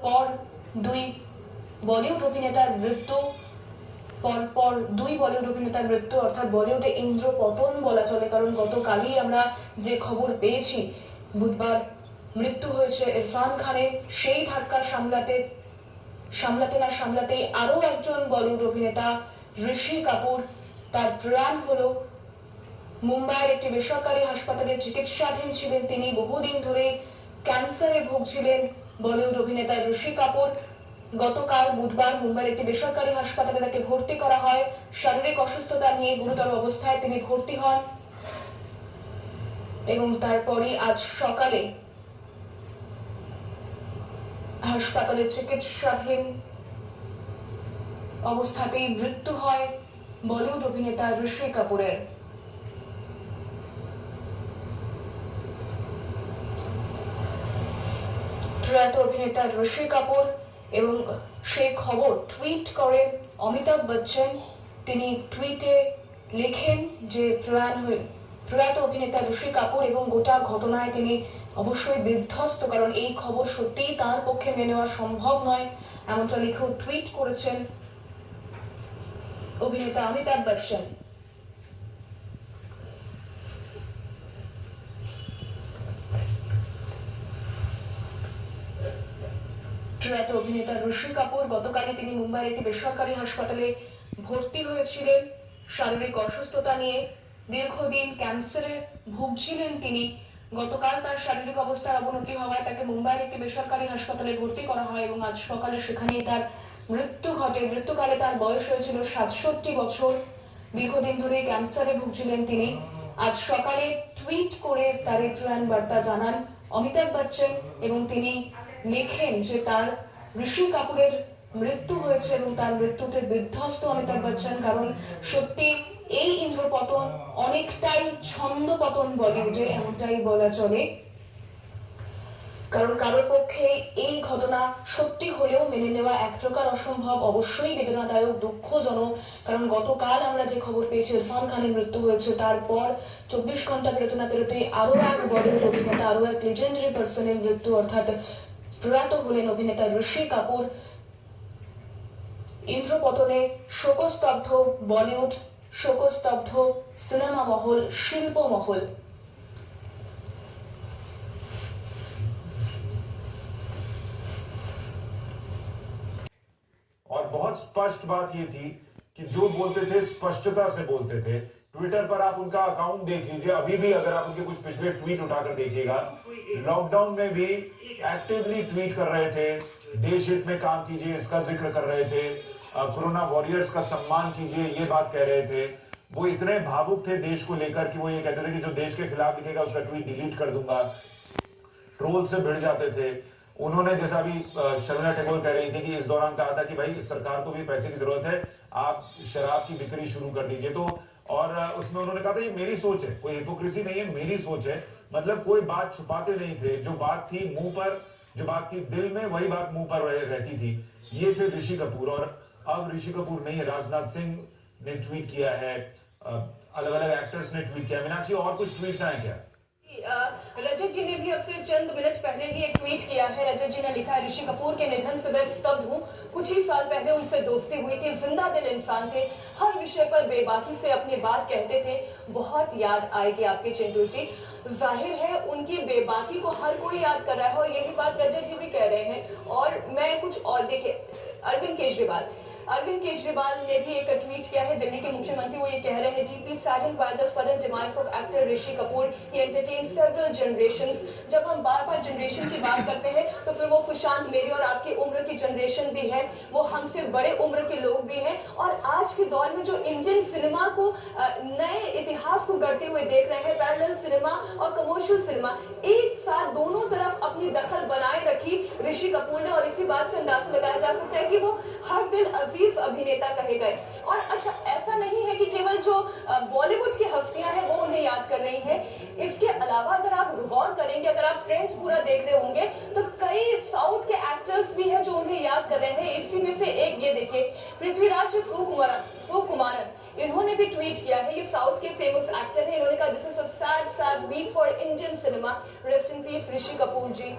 পর দুই বলিউড অভিনেতার মৃত্যু, পরপর দুই বলিউড অভিনেতার মৃত্যু, অর্থাৎ বলিউডে ইন্দ্র পতন বলা চলে। কারণ গতকালই আমরা যে খবর পেয়েছি, বুধবার মৃত্যু হয়েছে ইরফান খানের। সেই ধাক্কা সামলাতেই আরো একজন বলিউড অভিনেতা ঋষি কাপুর, তার প্রাণ হলো। মুম্বাইয়ের একটি বেসরকারি হাসপাতালে চিকিৎসাধীন ছিলেন তিনি। বহুদিন ধরে ক্যান্সারে ভুগছিলেন বলিউড অভিনেতা ঋষি কাপুর। গতকাল বুধবার মুম্বাইয়ের একটি বেসরকারি হাসপাতালে তাকে ভর্তি করা হয়। শারীরিক অসুস্থতা নিয়ে গুরুতর অবস্থায় তিনি ভর্তি হন এবং তারপরই আজ সকালে হাসপাতালে চিকিৎসাধীন অবস্থাতেই মৃত্যু হয় বলিউড অভিনেতা ঋষি কাপুরের। প্রয়াত অভিনেতা ঋষি কাপুর এবং সেই খবর টুইট করেন অমিতাভ বচ্চন। তিনি টুইটে লেখেন যে প্রয়াত অভিনেতা ঋষি কাপুর, এবং গোটা ঘটনায় তিনি অবশ্যই বিধ্বস্ত, কারণ এই খবর সত্যিই তার পক্ষে মেনে নেওয়া সম্ভব নয়। এমনটা লিখে টুইট করেছেন অভিনেতা অমিতাভ বচ্চন। প্রয়াত অভিনেতা ঋষি কাপুর, গতকালই তিনি মুম্বাইয়ের একটি বেসরকারি হাসপাতালে ভর্তি হয়েছিলেন শারীরিক অসুস্থতা নিয়ে। দীর্ঘদিন ক্যান্সারে ভুগছিলেন তিনি। গতকাল তার শারীরিক অবস্থার অবনতি হওয়ায় তাকে মুম্বাইয়ের একটি বেসরকারি হাসপাতালে ভর্তি করা হয় এবং আজ সকালে সেখানেই তার মৃত্যু ঘটে। মৃত্যুকালে তার বয়স হয়েছিল 67 বছর। দীর্ঘদিন ধরে ক্যান্সারে ভুগছিলেন তিনি। আজ সকালে টুইট করে তার প্রাণ বার্তা জানান অমিতাভ বচ্চন এবং তিনি লেখেন যে তার ঋষি কাপুরের মৃত্যু হয়েছে এবং তার মৃত্যুতে বিধ্বস্ত অমিতাভ বচ্চন। কারণ সত্যি এই ইন্দ্রপতন অনেকটাই ছন্দপতন বলিউডে, এমনটাই বলা চলে। কারণ কারোর পক্ষে এই ঘটনা সত্যি হলেও মেনে নেওয়া এক প্রকার অসম্ভব, অবশ্যই বেদনাদায়ক, দুঃখজনক। কারণ গতকাল আমরা যে খবর পেয়েছি ইরফান খানের মৃত্যু হয়েছে, তারপর 24 ঘন্টা পেরোতে না পেরোতে আরো এক বলিউড অভিনেতা, আরো এক লেজেন্ডারি পার্সনের মৃত্যু, অর্থাৎ প্রয়াত হলেন অভিনেতা ঋষি কাপুর। ইন্দ্রপতনে শোকস্তব্ধ বলিউড, শোকস্তব্ধ সিনেমা মহল, শিল্প মহল। और बहुत स्पष्ट बात ये थी कि जो बोलते थे स्पष्टता से बोलते थे। ट्विटर पर आप उनका अकाउंट देख लीजिए, अभी भी अगर आप उनके कुछ पिछले ट्वीट उठाकर देखिएगा, लॉकडाउन में भी एक्टिवली ट्वीट कर रहे थे, देश हित में काम कीजिए इसका जिक्र कर रहे थे, कोरोना वॉरियर्स का सम्मान कीजिए ये बात कह रहे थे। वो इतने भावुक थे देश को लेकर कि वो ये कहते थे कि जो देश के खिलाफ लिखेगा उसका ट्वीट डिलीट कर दूंगा। ट्रोल से भिड़ जाते थे। उन्होंने, जैसा अभी शर्मिला टैगोर कह रही थी कि इस दौरान कहा था कि भाई सरकार को भी पैसे की जरूरत है, आप शराब की बिक्री शुरू कर दीजिए। तो और उसमें उन्होंने कहा था ये मेरी सोच है, कोई हिपोक्रेसी नहीं है, मेरी सोच है। मतलब कोई बात छुपाते नहीं थे, जो बात थी मुंह पर, जो बात थी दिल में, वही बात मुंह पर रहती थी। ये थे ऋषि कपूर। और अब ऋषि कपूर नहीं है, राजनाथ सिंह ने ट्वीट किया है, अलग अलग एक्टर्स ने ट्वीट किया। मीनाक्षी, और कुछ ट्वीट्स आए क्या? रजत जी ने भी अब से चंद मिनट पहले ही एक ट्वीट किया है। रजत जी ने लिखा है, ऋषि कपूर के निधन से मैं स्तब्ध हूँ। कुछ ही साल पहले उनसे दोस्ती हुई थी, जिंदा दिल इंसान थे, हर विषय पर बेबाकी से अपनी बात कहते थे। बहुत याद आएगी आपके चिंटू जी। जाहिर है उनकी बेबाकी को हर कोई याद कर रहा है और यही बात रजत जी भी कह रहे हैं। और मैं कुछ और, देखिए अरविंद केजरीवाल ने भी एक ट्वीट किया है, दिल्ली के मुख्यमंत्री। वो ये कह रहे हैं, deeply saddened by the sudden demise of actor Rishi Kapoor, he entertained several generations. जब हम बार-बार जनरेशन की बात करते हैं तो फिर वो सुशांत, मेरी और आपकी उम्र की जनरेशन भी है, वो हमसे बड़े उम्र के लोग भी हैं। और आज के दौर में जो इंडियन सिनेमा को नए इतिहास को गढ़ते हुए देख रहे हैं, पैरेलल सिनेमा और कमर्शियल सिनेमा एक साथ दोनों तरफ अपनी दखल बनाए रखी ऋषि कपूर ने। और इसी बात से अंदाजा लगाया जा सकता है कि वो हर दिल अजीज अभिनेता कहे गए। और अच्छा, ऐसा नहीं है कि केवल जो बॉलीवुड की हस्तियां हैं वो उन्हें याद कर रही हैं। इसके अलावा अगर आप गौर करेंगे, अगर आप ट्रेंड पूरा देख रहे होंगे, तो कई साउथ के एक्टर्स भी हैं जो उन्हें याद कर रहे हैं। इसी में से एक ये देखिए, पृथ्वीराज सुकुमारन, इन्होंने भी ट्वीट किया है। ये साउथ के फेमस एक्टर हैं। इन्होंने कहा, this is a sad week for Indian cinema, rest in peace Rishi Kapoor ji.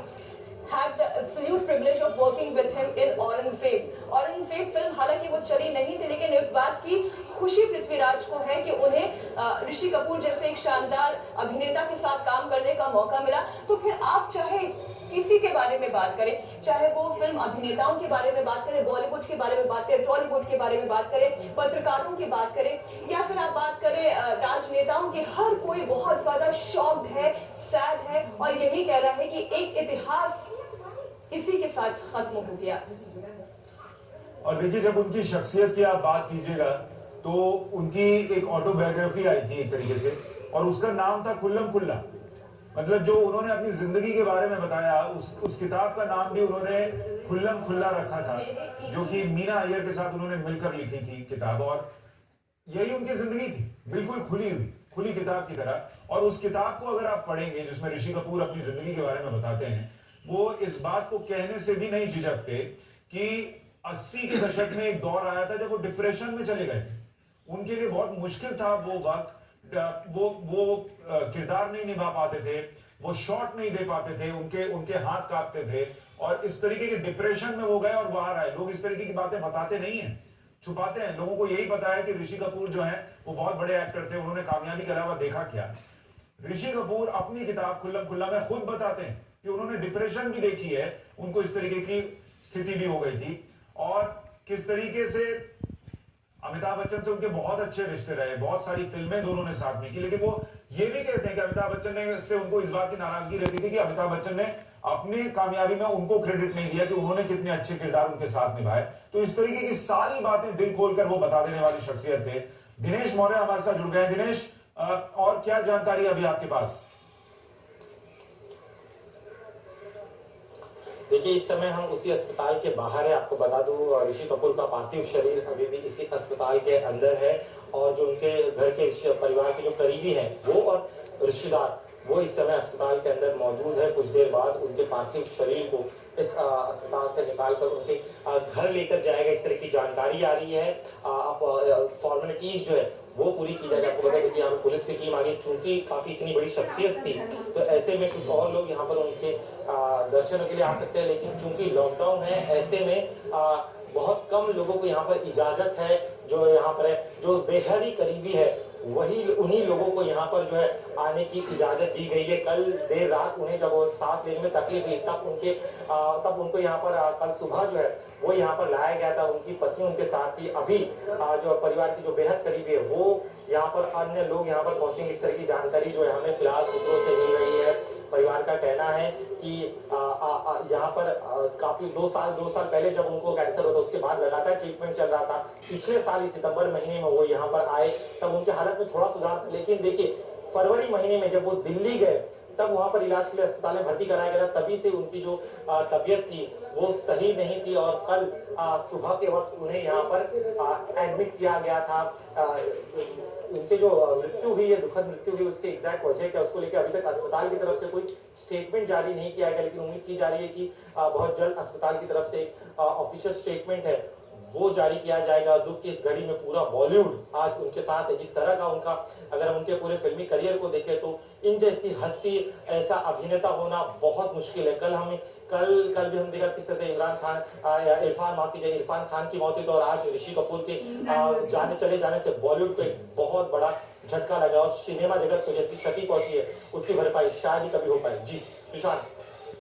had the absolute privilege of working with him in Aurangzeb. Aurangzeb film हालांकि वो चली नहीं थी, लेकिन इस बात की खुशी पृथ्वीराज को है कि उन्हें ऋषि कपूर जैसे एक शानदार अभिनेता के साथ काम करने का मौका मिला। तो फिर आप चाहे किसी के बारे में बात करें, चाहे वो फिल्म अभिनेताओं के बारे में बात करें, बॉलीवुड के बारे में बात करें, टॉलीवुड के बारे में बात करें, पत्रकारों की बात करें, या फिर आप बात करें राजनेताओं की, हर कोई बहुत ज्यादा शॉक्ड है, सैड है और यही कह रहा है कि एक इतिहास इसी के साथ खत्म हो गया। और देखिए, जब उनकी शख्सियत की आप बात कीजिएगा तो उनकी एक ऑटोबायोग्राफी आई थी एक तरीके से, और उसका नाम था खुल्लम खुल्ला। मतलब जो उन्होंने अपनी जिंदगी के बारे में बताया, उस किताब का नाम भी उन्होंने खुल्लम खुल्ला रखा था, जो कि मीना अय्यर के साथ उन्होंने मिलकर लिखी थी किताब। और यही उनकी जिंदगी थी, बिल्कुल खुली किताब की तरह। और उस किताब को अगर आप पढ़ेंगे, जिसमें ऋषि कपूर अपनी जिंदगी के बारे में बताते हैं, वो इस बात को कहने से भी नहीं झिझकते कि 80 के दशक में एक दौर आया था जब वो डिप्रेशन में चले गए थे। उनके लिए बहुत मुश्किल था वो वक्त, वो किरदार नहीं निभा पाते थे, वो शॉट नहीं दे पाते थे, उनके हाथ कांपते थे, और इस तरीके के डिप्रेशन में वो गए और बाहर आए। लोग इस तरीके की बातें बताते नहीं हैं, छुपाते हैं। लोगों को यही पता है कि ऋषि कपूर जो है वो बहुत बड़े एक्टर थे, उन्होंने कामयाबी के अलावा देखा क्या। ऋषि कपूर अपनी किताब खुल्लम खुल्ला में खुद बताते हैं कि उन्होंने डिप्रेशन भी देखी है, उनको इस तरीके की स्थिति भी हो गई थी, और किस तरीके से अमिताभ बच्चन से उनके बहुत अच्छे रिश्ते रहे, बहुत सारी फिल्में दोनों ने साथ में की। लेकिन वो ये भी कहते हैं कि अमिताभ बच्चन से उनको इस बात की नाराजगी रहती थी कि अमिताभ बच्चन ने अपनी कामयाबी में उनको क्रेडिट नहीं दिया कि उन्होंने कितने अच्छे किरदार उनके साथ निभाए। तो इस तरीके की सारी बातें दिल खोलकर वो बता देने वाली शख्सियत थे। दिनेश मौर्य हमारे साथ जुड़ गए। दिनेश, और क्या जानकारी अभी आपके पास? देखिए, इस समय हम उसी अस्पताल के बाहर है। आपको बता दूं, ऋषि कपूर का पार्थिव शरीर अभी भी इसी अस्पताल के अंदर है, और जो उनके घर के परिवार के जो करीबी हैं वो और रिश्तेदार, वो इस समय अस्पताल के अंदर मौजूद है। कुछ देर बाद उनके पार्थिव शरीर को इस अस्पताल से निकालकर उनके घर लेकर जाएगा, इस तरह की जानकारी आ रही है। अब फॉर्मेलिटीज जो है वो पूरी की जाएगी। आपको बता दें कि यहाँ पे पुलिस की टीम आ गई, चूंकि काफी इतनी बड़ी शख्सियत थी तो ऐसे में कुछ और लोग यहाँ पर उनके दर्शनों के लिए आ सकते हैं, लेकिन चूंकि लॉकडाउन है, ऐसे में बहुत कम लोगों को यहाँ पर इजाजत है। जो यहाँ पर है, जो बेहद ही करीबी है, वही उन्हीं लोगों को यहाँ पर जो है आने की इजाजत दी गई है। कल देर रात उन्हें जब वो सांस लेने में तकलीफ हुई, तब उनको यहाँ पर कल सुबह जो है वो यहाँ पर लाया गया था। उनकी पत्नी उनके साथ थी। अभी जो परिवार की जो बेहद करीबी है वो यहाँ पर, अन्य लोग यहाँ पर पहुंचेंगे, इस तरह की जानकारी जो है हमें फिलहाल सूत्रों से मिल रही है। परिवार का कहना है कि यहाँ पर काफी 2 साल पहले जब उनको कैंसर होता, उसके बाद लगातार ट्रीटमेंट चल रहा था। पिछले साल ही सितंबर महीने में वो यहाँ पर आए, तब उनकी हालत में थोड़ा सुधार था, लेकिन देखिए फरवरी महीने में जब वो दिल्ली गए, तब वहां पर इलाज के लिए अस्पताल में भर्ती कराया गया था। तभी से उनकी जो तबीयत थी वो सही नहीं थी, और कल सुबह के वक्त उन्हें यहाँ पर एडमिट किया गया था। उनकी जो मृत्यु हुई है, दुखद मृत्यु हुई, उसके एग्जैक्ट वजह क्या, उसको लेकर अभी तक अस्पताल की तरफ से कोई स्टेटमेंट जारी नहीं किया गया, लेकिन उम्मीद की जा रही है कि बहुत जल्द अस्पताल की तरफ से ऑफिशियल स्टेटमेंट है वो जारी किया जाएगा। दुख की इस घड़ी में पूरा बॉलीवुड आज उनके साथ है। जिस तरह का उनका, अगर हम उनके पूरे फिल्मी करियर को देखें तो इन जैसी हस्ती, ऐसा अभिनेता होना बहुत मुश्किल है। कल भी हम देखा किस तरह से इरफान खान की मौत हुई, और आज ऋषि कपूर के चले जाने से बॉलीवुड को एक बहुत बड़ा झटका लगा, और सिनेमा जगत को जैसी क्षति पहुंची है उसकी भरपाई शायद ही कभी हो पाए। जी सुशांत।